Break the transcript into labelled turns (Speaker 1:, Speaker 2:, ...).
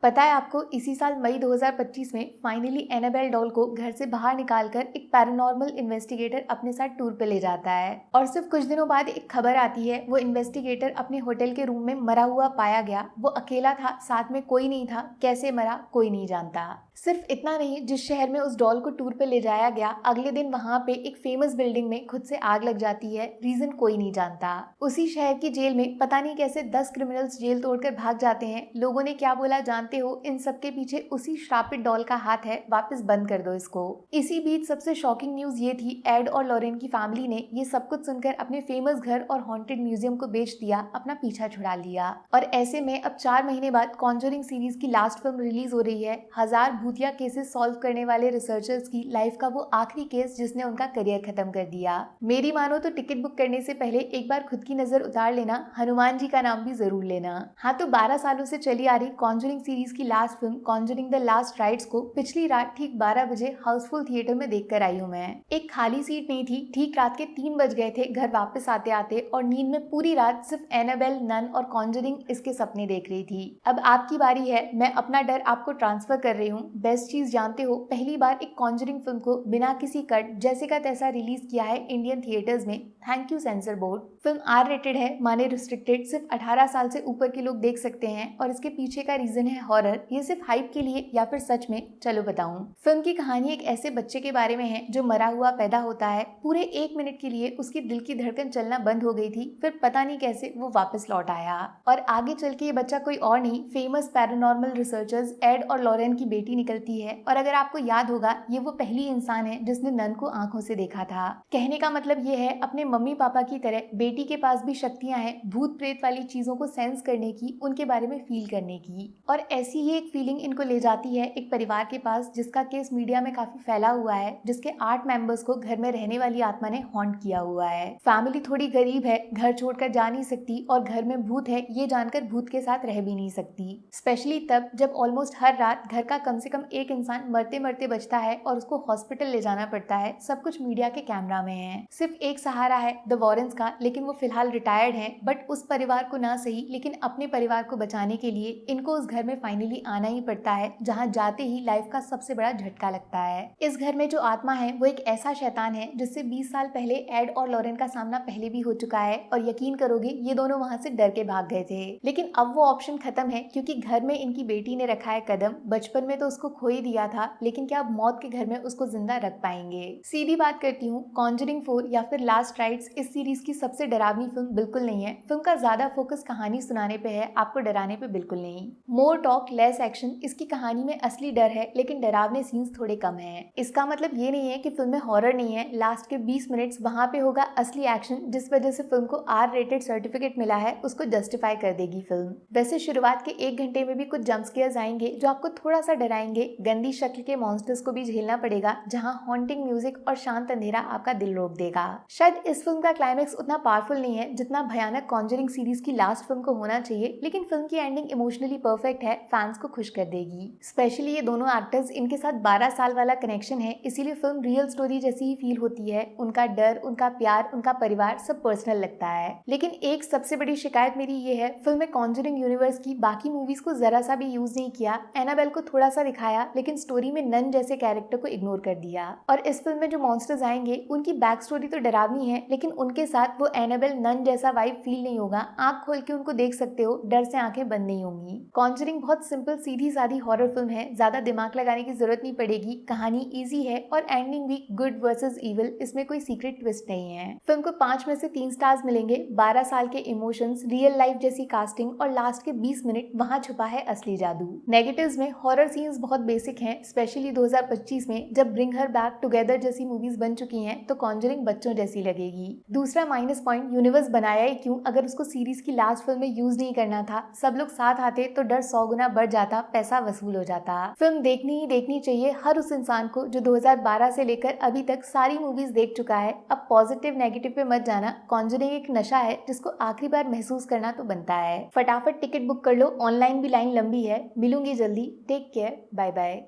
Speaker 1: पता है आपको, इसी साल मई 2025 में फाइनली एनाबेल डॉल को घर से बाहर निकालकर एक पैरानॉर्मल इन्वेस्टिगेटर अपने साथ टूर पे ले जाता है। और सिर्फ कुछ दिनों बाद एक खबर आती है, वो इन्वेस्टिगेटर अपने होटल के रूम में मरा हुआ पाया गया। वो अकेला था, साथ में कोई नहीं था। कैसे मरा कोई नहीं जानता। सिर्फ इतना नहीं, जिस शहर में उस डॉल को टूर पे ले जाया गया, अगले दिन वहां पे एक फेमस बिल्डिंग में खुद से आग लग जाती है। रीजन कोई नहीं जानता। उसी शहर की जेल में पता नहीं कैसे 10 क्रिमिनल्स जेल तोड़कर भाग जाते हैं। लोगों ने क्या बोला जानते हो? इन सबके पीछे उसी श्रापित डॉल का हाथ है। वापस बंद कर दो इसको। इसी बीच सबसे शॉकिंग न्यूज ये थी, एड और लॉरेन की फैमिली ने ये सब कुछ सुनकर अपने फेमस घर और हॉन्टेड म्यूजियम को बेच दिया, अपना पीछा छुड़ा लिया। और ऐसे में अब 4 महीने बाद कॉन्जरिंग सीरीज की लास्ट फिल्म रिलीज हो रही है। हजार भूतिया केसेस सॉल्व करने वाले रिसर्चर्स की लाइफ का वो आखिरी केस जिसने उनका करियर खत्म कर दिया। मेरी मानो तो टिकट बुक करने से पहले एक बार खुद की नजर उतार लेना, हनुमान जी का नाम भी जरूर लेना। हाँ, तो 12 सालों से चली आ रही कॉन्जरिंग सीरीज की last film Conjuring the last rites को पिछली रात ठीक 12 बजे हाउसफुल थिएटर में देख कर आई हूँ मैं। एक खाली सीट नहीं थी। ठीक रात के 3 बज गए थे घर वापस आते आते, और नींद में पूरी रात सिर्फ एनाबेल, नन और कॉन्जरिंग इसके सपने देख रही थी। अब आपकी बारी है। मैं अपना डर आपको ट्रांसफर कर रही हूँ। बेस्ट चीज जानते हो, पहली बार एक कॉन्जरिंग फिल्म को बिना किसी कट जैसे का तैसा रिलीज किया है इंडियन थिएटर्स में। Thank you censor board. Film R rated है, माने रिस्ट्रिक्टेड। सिर्फ 18 साल से ऊपर के लोग देख सकते हैं, और इसके पीछे का रीजन है हॉरर। ये सिर्फ हाइप के लिए या फिर सच में? चलो बताऊं। फिल्म की कहानी एक ऐसे बच्चे के बारे में है जो मरा हुआ पैदा होता है। पूरे 1 मिनट के लिए उसकी दिल की धड़कन चलना बंद हो गई थी, फिर पता नहीं कैसे वो वापस लौट आया। और आगे चल के ये बच्चा कोई और नहीं, फेमस पैरानॉर्मल रिसर्चर्स एड और लॉरेन की बेटी निकलती है। और अगर आपको याद होगा, ये वो पहली इंसान है जिसने नन को आंखों से देखा था। कहने का मतलब ये है, अपने मम्मी पापा की तरह बेटी के पास भी शक्तियां हैं, भूत प्रेत वाली चीजों को सेंस करने की, उनके बारे में फील करने की। और ऐसी ही एक फीलिंग इनको ले जाती है एक परिवार के पास जिसका केस मीडिया में काफी फैला हुआ है, जिसके 8 मेंबर्स को घर में रहने वाली आत्मा ने हॉन्ट किया हुआ है। फैमिली थोड़ी गरीब है, घर छोड़कर जा नहीं सकती, और घर में भूत है ये जानकर भूत के साथ रह भी नहीं सकती। स्पेशली तब जब ऑलमोस्ट हर रात घर का कम से कम एक इंसान मरते मरते बचता है और उसको हॉस्पिटल ले जाना पड़ता है। सब कुछ मीडिया के कैमरा में है। सिर्फ एक सहारा है, द वॉरेंस का, लेकिन वो फिलहाल रिटायर्ड है। बट उस परिवार को ना सही, लेकिन अपने परिवार को बचाने के लिए इनको उस घर में फाइनली आना ही पड़ता है, जहाँ जाते ही लाइफ का सबसे बड़ा झटका लगता है। इस घर में जो आत्मा है वो एक ऐसा शैतान है जिससे 20 साल पहले एड और लॉरेन का सामना पहले भी हो चुका है। और यकीन करोगे, ये दोनों वहाँ से डर के भाग गए थे। लेकिन अब वो ऑप्शन खत्म है, क्योंकि घर में इनकी बेटी ने रखा है कदम। बचपन में तो उसको खो ही दिया था, लेकिन क्या अब मौत के घर में उसको जिंदा रख पाएंगे? सीधी बात करती हूँ, कॉन्जरिंग 4 या फिर लास्ट राइट्स इस सीरीज की सबसे डरावनी फिल्म बिल्कुल नहीं है। फिल्म का ज्यादा फोकस कहानी सुनाने पे है, आपको डराने पे बिल्कुल नहीं। मोर टॉक लेस एक्शन इसकी कहानी में असली डर है, लेकिन डरावने सीन्स थोड़े कम हैं। इसका मतलब ये नहीं है कि फिल्म में हॉरर नहीं है। लास्ट के 20 मिनट्स वहाँ पे होगा असली एक्शन, जिस वजह से फिल्म को आर रेटेड सर्टिफिकेट मिला है, उसको जस्टिफाई कर देगी फिल्म। वैसे शुरुआत के 1 घंटे में भी कुछ जंप स्केयर्स आएंगे जो आपको थोड़ा सा डराएंगे। गंदी शक्ल के मॉन्स्टर्स को भी झेलना पड़ेगा, जहाँ हॉन्टिंग म्यूजिक और शांत अंधेरा आपका दिल रोक देगा। शायद इस फिल्म का क्लाइमेक्स उतना पावरफुल नहीं है जितना भयानक कॉन्जरिंग सीरीज की लास्ट फिल्म को होना चाहिए, लेकिन फिल्म की एंडिंग इमोशनली परफेक्ट है, फैंस को खुश कर देगी। स्पेशली ये दोनों एक्टर्स, इनके साथ 12 साल वाला कनेक्शन है, इसीलिए फिल्म रियल स्टोरी जैसी ही फील होती है। उनका डर, उनका प्यार, उनका परिवार सब पर्सनल लगता है। लेकिन एक सबसे बड़ी शिकायत मेरी ये है, फिल्म में कॉन्जरिंग यूनिवर्स की बाकी मूवीज को जरा सा भी यूज नहीं किया। एनाबेल को थोड़ा सा दिखाया, लेकिन स्टोरी में नन जैसे कैरेक्टर को इग्नोर कर दिया। और इस फिल्म में जो मॉन्स्टर्स आएंगे उनकी बैक स्टोरी तो डरावनी है, लेकिन उनके साथ वो एनाबेल, नन जैसा वाइब फील नहीं होगा। आंख खोल के उनको देख सकते हो, डर से आंखें बंद नहीं होंगी। कॉन्जरिंग बहुत सिंपल सीधी सादी हॉरर फिल्म है, ज्यादा दिमाग लगाने की जरूरत नहीं पड़ेगी। कहानी इजी है और एंडिंग भी गुड वर्सेस इविल, इसमें कोई सीक्रेट ट्विस्ट नहीं है। फिल्म को 5 में से 3 स्टार्स मिलेंगे। 12 साल के इमोशंस, रियल लाइफ जैसी कास्टिंग और लास्ट के 20 मिनट, वहाँ छुपा है असली जादू। नेगेटिव्स में हॉरर सीन्स बहुत बेसिक हैं, स्पेशली 2025 में जब ब्रिंग हर बैक टुगेदर जैसी मूवीज बन चुकी हैं, तो कॉन्जरिंग बच्चों जैसी लगेगी। दूसरा माइनस पॉइंट, यूनिवर्स बनाया ही क्यों अगर उसको सीरीज की लास्ट फिल्म में यूज नहीं करना था? सब लोग साथ आते तो डर 100 गुना बढ़ जाता, पैसा वसूल हो जाता। फिल्म देखनी ही देखनी चाहिए हर उस इंसान को जो 2012 से लेकर अभी तक सारी मूवीज देख चुका है। अब पॉजिटिव नेगेटिव पे मत जाना। कॉन्जरिंग एक नशा है जिसको आखिरी बार महसूस करना तो बनता है। फटाफट टिकट बुक कर लो, ऑनलाइन भी लाइन लंबी है। मिलूंगी जल्दी। Take care, bye bye.